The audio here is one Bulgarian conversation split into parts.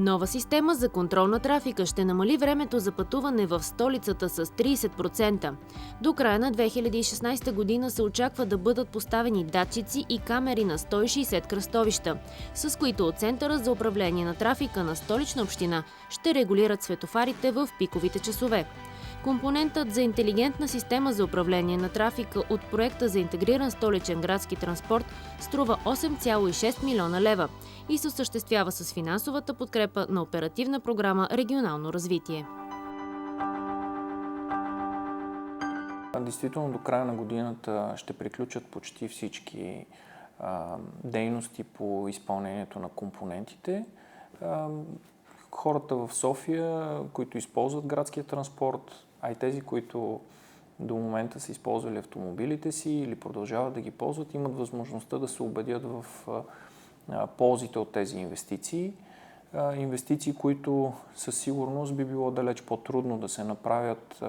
Нова система за контрол на трафика ще намали времето за пътуване в столицата с 30%. До края на 2016 година се очаква да бъдат поставени датчици и камери на 160 кръстовища, с които от Центъра за управление на трафика на Столична община ще регулират светофарите в пиковите часове. Компонентът за интелигентна система за управление на трафика от проекта за интегриран столичен градски транспорт струва 8,6 милиона лева и се осъществява с финансовата подкрепа на Оперативна програма „Регионално развитие“. Действително до края на годината ще приключат почти всички дейности по изпълнението на компонентите. Хората в София, които използват градския транспорт, а и тези, които до момента са използвали автомобилите си или продължават да ги ползват, имат възможността да се убедят в ползите от тези инвестиции. Инвестиции, които със сигурност би било далеч по-трудно да се направят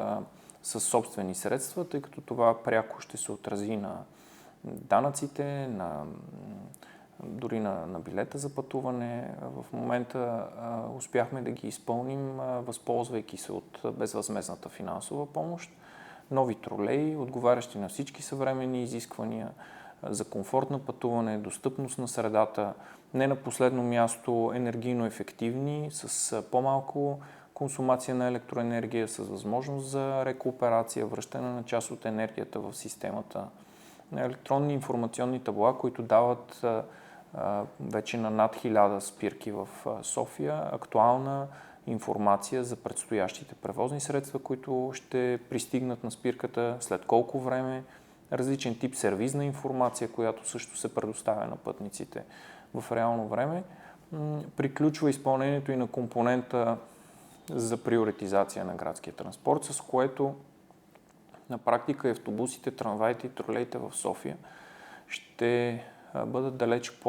със собствени средства, тъй като това пряко ще се отрази на данъците, дори на билета за пътуване. В момента успяхме да ги изпълним, възползвайки се от безвъзмездната финансова помощ. Нови тролеи, отговарящи на всички съвременни изисквания за комфорт на пътуване, достъпност на средата, не на последно място енергийно ефективни, с по-малко консумация на електроенергия, с възможност за рекуперация, връщане на част от енергията в системата. Електронни информационни табла, които дават вече на над 1000 спирки в София актуална информация за предстоящите превозни средства, които ще пристигнат на спирката, след колко време, различен тип сервизна информация, която също се предоставя на пътниците в реално време. Приключва изпълнението и на компонента за приоритизация на градския транспорт, с което на практика автобусите, трамваите и тролеите в София ще бъдат далеч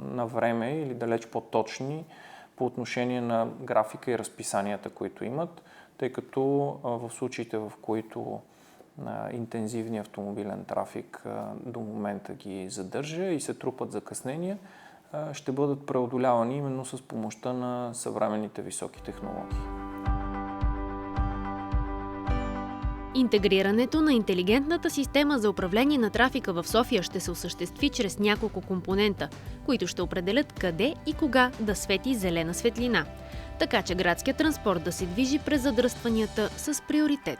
на време или далеч по-точни по отношение на графика и разписанията, които имат, тъй като в случаите, в които интензивният автомобилен трафик до момента ги задържа и се трупат закъснения, ще бъдат преодолявани именно с помощта на съвременните високи технологии. Интегрирането на интелигентната система за управление на трафика в София ще се осъществи чрез няколко компонента, които ще определят къде и кога да свети зелена светлина, така че градският транспорт да се движи през задръстванията с приоритет.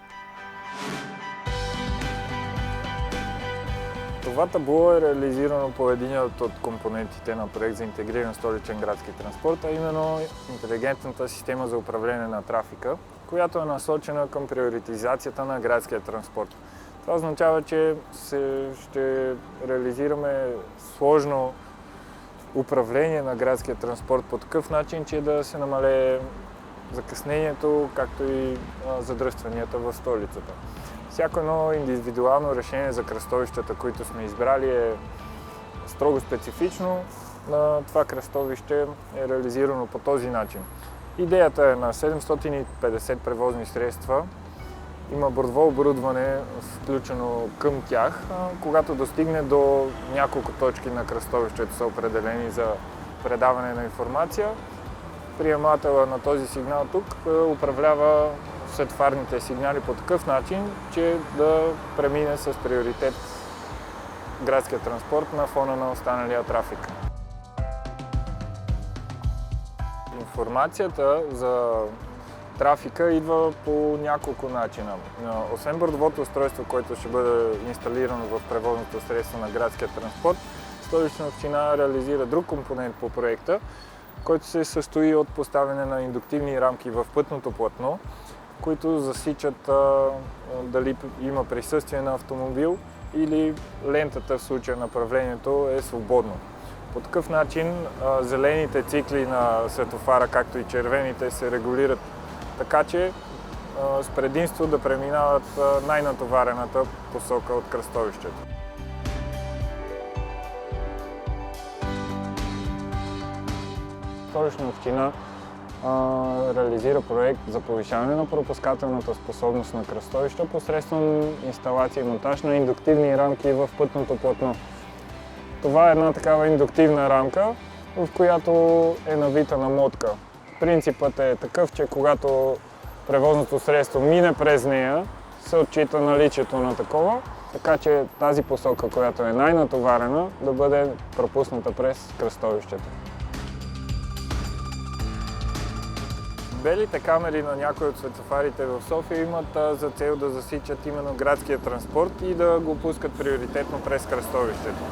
Това табло е реализирано по един от компонентите на проект за интегриран столичен градски транспорт, а именно интелигентната система за управление на трафика, която е насочена към приоритизацията на градския транспорт. Това означава, че ще реализираме сложно управление на градския транспорт по такъв начин, че да се намалее закъснението, както и задръстванията в столицата. Всяко едно индивидуално решение за кръстовищата, които сме избрали, е строго специфично. На това кръстовище е реализирано по този начин. Идеята е на 750 превозни средства. Има бордово оборудване включено към тях. Когато достигне до няколко точки на кръстовището са определени за предаване на информация, приемателя на този сигнал тук управлява светофарните сигнали по такъв начин, че да премине с приоритет градския транспорт на фона на останалия трафик. Информацията за трафика идва по няколко начина. Освен бордовото устройство, което ще бъде инсталирано в превозното средство на градския транспорт, Столична община реализира друг компонент по проекта, който се състои от поставяне на индуктивни рамки в пътното платно, които засичат дали има присъствие на автомобил или лентата в случая направлението е свободно. По такъв начин зелените цикли на светофара, както и червените, се регулират така, че с предимство да преминават най-натоварената посока от кръстовището. Столична община реализира проект за повишаване на пропускателната способност на кръстовища посредством инсталация и монтаж на индуктивни рамки в пътното платно. Това е една такава индуктивна рамка, в която е навита намотка. Принципът е такъв, че когато превозното средство мине през нея, се отчита наличието на такова, така че тази посока, която е най-натоварена, да бъде пропусната през кръстовището. Белите камери на някои от светофарите в София имат за цел да засичат именно градския транспорт и да го пускат приоритетно през кръстовището.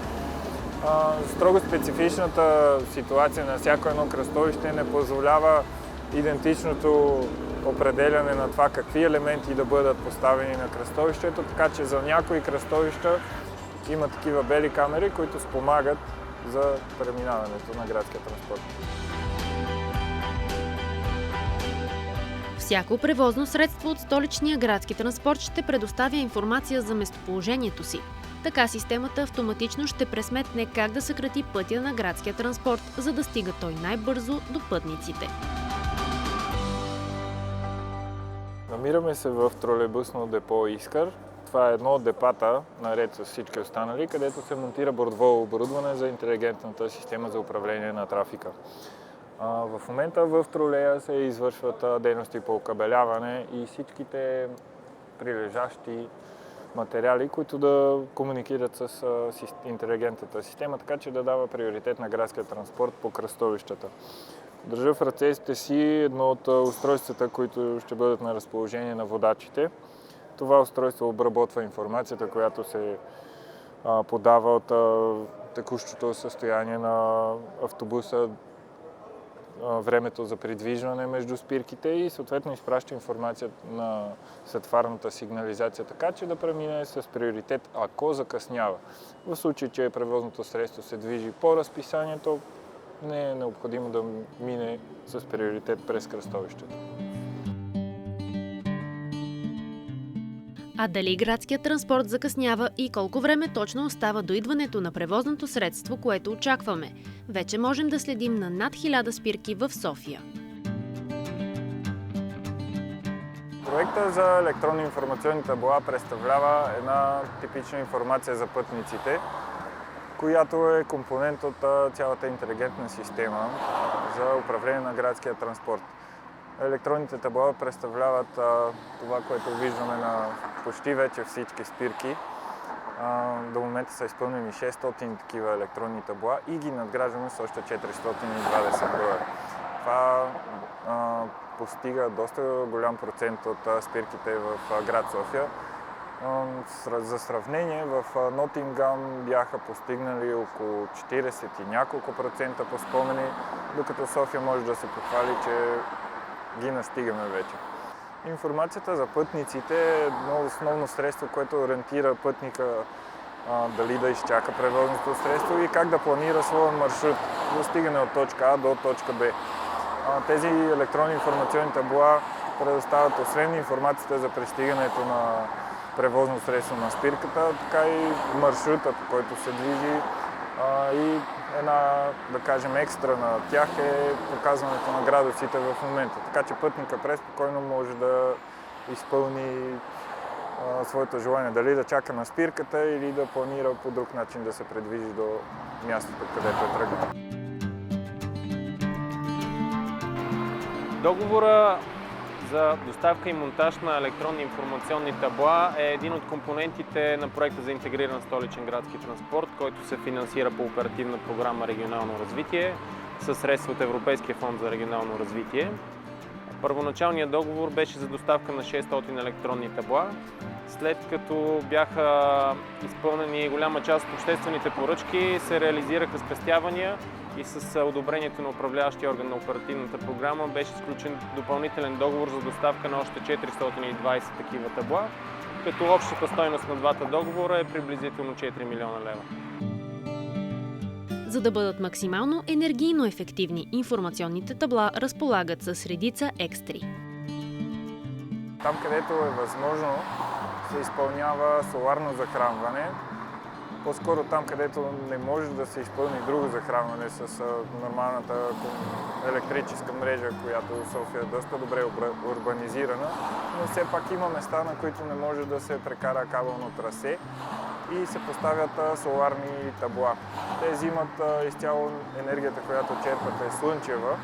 Строго специфичната ситуация на всяко едно кръстовище не позволява идентичното определяне на това какви елементи да бъдат поставени на кръстовището, така че за някои кръстовища има такива бели камери, които спомагат за преминаването на градския транспорт. Всяко превозно средство от столичния градски транспорт ще предоставя информация за местоположението си. Така системата автоматично ще пресметне как да съкрати пътя на градския транспорт, за да стига той най-бързо до пътниците. Намираме се в тролейбусно депо Искър. Това е едно от депата, наред с всички останали, където се монтира бордово оборудване за интелигентната система за управление на трафика. В момента в тролея се извършват дейности по окабеляване и всичките прилежащи материали, които да комуникират с интелигентната система, така че да дава приоритет на градския транспорт по кръстовищата. Държа в ръцете си едно от устройствата, които ще бъдат на разположение на водачите. Това устройство обработва информацията, която се подава от текущото състояние на автобуса, времето за придвижване между спирките и съответно изпраща информация на светофарната сигнализация, така че да премине с приоритет, ако закъснява. В случай, че превозното средство се движи по разписанието, не е необходимо да мине с приоритет през кръстовището. А дали градският транспорт закъснява и колко време точно остава до идването на превозното средство, което очакваме? Вече можем да следим на над 1000 спирки в София. Проектът за електронни информационни табла представлява една типична информация за пътниците, която е компонент от цялата интелигентна система за управление на градския транспорт. Електронните табла представляват това, което виждаме на почти вече всички спирки. До момента са изпълнени 600 такива електронни табла и ги надграждаме с още 420 броя. Това постига доста голям процент от спирките в град София. За сравнение, в Нотингам бяха постигнали около 40 и няколко процента по спомени, докато София може да се похвали, че ги настигаме вече. Информацията за пътниците е едно основно средство, което ориентира пътника дали да изчака превозното средство и как да планира своя маршрут за стигане от точка А до точка Б. Тези електронни информационни табла предоставят освен информацията за пристигането на превозно средство на спирката, така и маршрута, по който се движи и една, да кажем, екстра на тях е показването на градусите в момента. Така че пътника преспокойно може да изпълни своето желание, дали да чака на спирката или да планира по друг начин да се придвижи до мястото, където е тръгнал. Договора за доставка и монтаж на електронни информационни табла е един от компонентите на проекта за интегриран столичен градски транспорт, който се финансира по оперативна програма Регионално развитие със средства от Европейския фонд за регионално развитие. Първоначалният договор беше за доставка на 600 електронни табла. След като бяха изпълнени голяма част от обществените поръчки, се реализираха спестявания и с одобрението на управляващия орган на оперативната програма беше сключен допълнителен договор за доставка на още 420 такива табла, като общата стойност на двата договора е приблизително 4 милиона лева. За да бъдат максимално енергийно ефективни, информационните табла разполагат с редица екстри. Там, където е възможно, се изпълнява соларно захранване. По-скоро там, където не може да се изпълни друго захранване с нормалната електрическа мрежа, която София е доста добре урбанизирана, но все пак има места, на които не може да се прекара кабелно трасе и се поставят соларни табла. Те взимат изцяло енергията, която черпат е слънчева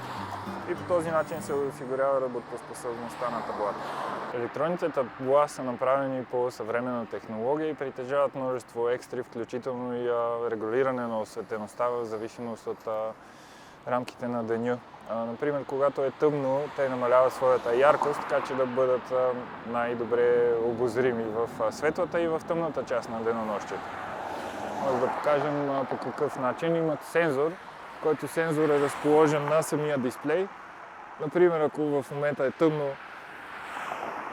и по този начин се осигурява работоспособността на таблата. Електронните табла са направени по съвременна технология и притежават множество екстри, включително и регулиране на осветеността в зависимост от рамките на деня. Например, когато е тъмно, те намаляват своята яркост, така че да бъдат най-добре обозрими в светлата и в тъмната част на денонощието. Може да покажем по какъв начин. Имат сензор, който сензор е разположен на самия дисплей. Например, ако в момента е тъмно,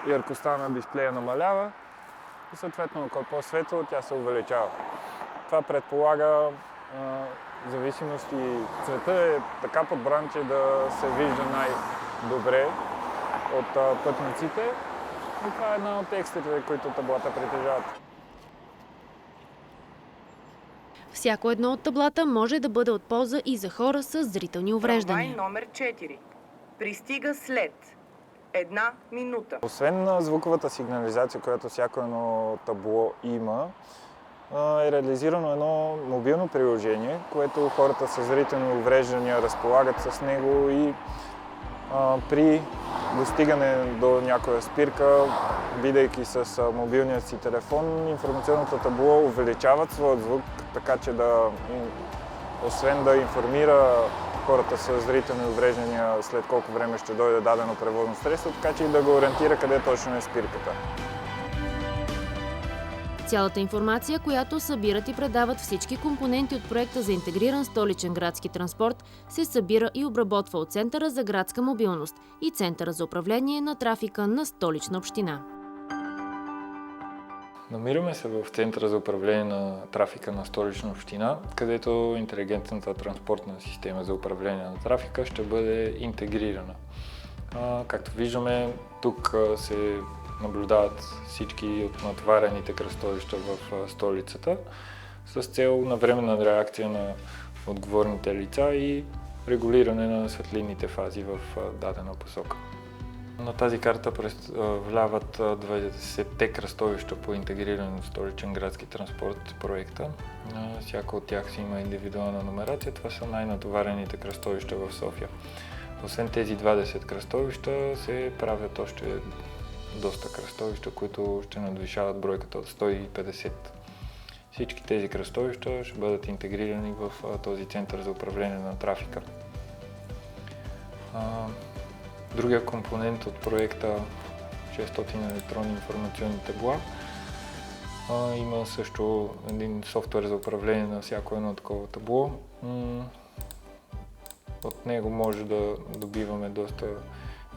яркостта на дисплея намалява и съответно, ако е по-светло, тя се увеличава. Това предполага зависимост и цвета е така подбран, че да се вижда най-добре от пътниците. И това е една от екстрите, които таблата притежават. Всяко едно от таблата може да бъде от полза и за хора с зрителни увреждания. Трамвай номер 4. Пристига след 1 минута. Освен на звуковата сигнализация, която всяко едно табло има, е реализирано едно мобилно приложение, което хората с зрителни увреждания разполагат с него и при достигане до някоя спирка, бидейки с мобилния си телефон, информационното табло увеличават своят звук, така че освен да информира хората с зрителни увреждания след колко време ще дойде дадено превозно средство, така че и да го ориентира къде точно е спирката. Цялата информация, която събират и предават всички компоненти от проекта за интегриран столичен градски транспорт, се събира и обработва от Центъра за градска мобилност и Центъра за управление на трафика на Столична община. Намираме се в Центъра за управление на трафика на Столична община, където интелигентната транспортна система за управление на трафика ще бъде интегрирана. Както виждаме, тук се наблюдават всички от натоварените кръстовища в столицата с цел навременна реакция на отговорните лица и регулиране на светлинните фази в дадена посока. На тази карта представляват 20-те кръстовища по интегриран столичен градски транспорт проекта. Всяко от тях си има индивидуална номерация. Това са най-натоварените кръстовища в София. Освен тези 20 кръстовища се правят още доста кръстовища, които ще надвишават бройката от 150. Всички тези кръстовища ще бъдат интегрирани в този център за управление на трафика. Другия компонент от проекта 600 електронни информационни табла има също един софтуер за управление на всяко едно такова табло. От него може да добиваме доста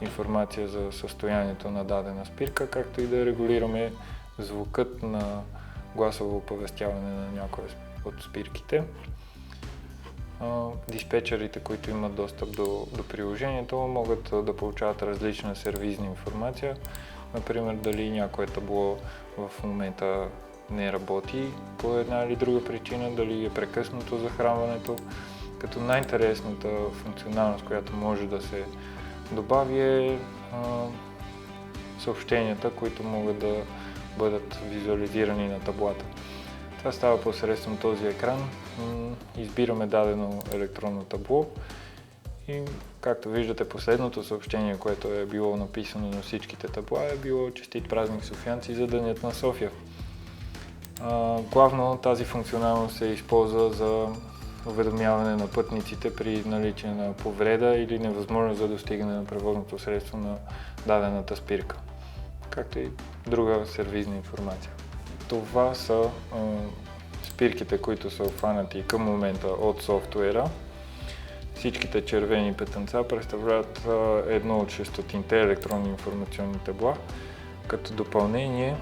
информация за състоянието на дадена спирка, както и да регулираме звукът на гласово оповестяване на някоя от спирките. Диспетчерите, които имат достъп до приложението, могат да получават различна сервизна информация. Например, дали някое табло в момента не работи по една или друга причина, дали е прекъснато захранването. Като най-интересната функционалност, която може да се добави е съобщенията, които могат да бъдат визуализирани на таблата. Това става посредством този екран. Избираме дадено електронно табло и, както виждате, последното съобщение, което е било написано на всичките табла, е било "Честит празник, софиянци, за Денят на София". Главно тази функционалност се използва за уведомяване на пътниците при наличие на повреда или невъзможност за достигане на превозното средство на дадената спирка, както и друга сервизна информация. Това са спирките, които са обхванати към момента от софтуера. Всичките червени петънца представляват едно от 600-те електронни информационни табла. Като допълнение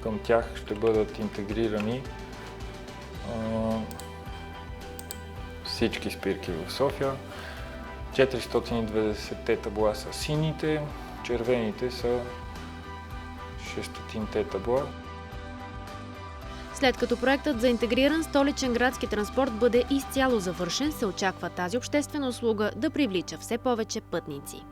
към тях ще бъдат интегрирани всички спирки в София. 490-те табла са сините, червените са 600-те табла. След като проектът за интегриран столичен градски транспорт бъде изцяло завършен, се очаква тази обществена услуга да привлича все повече пътници.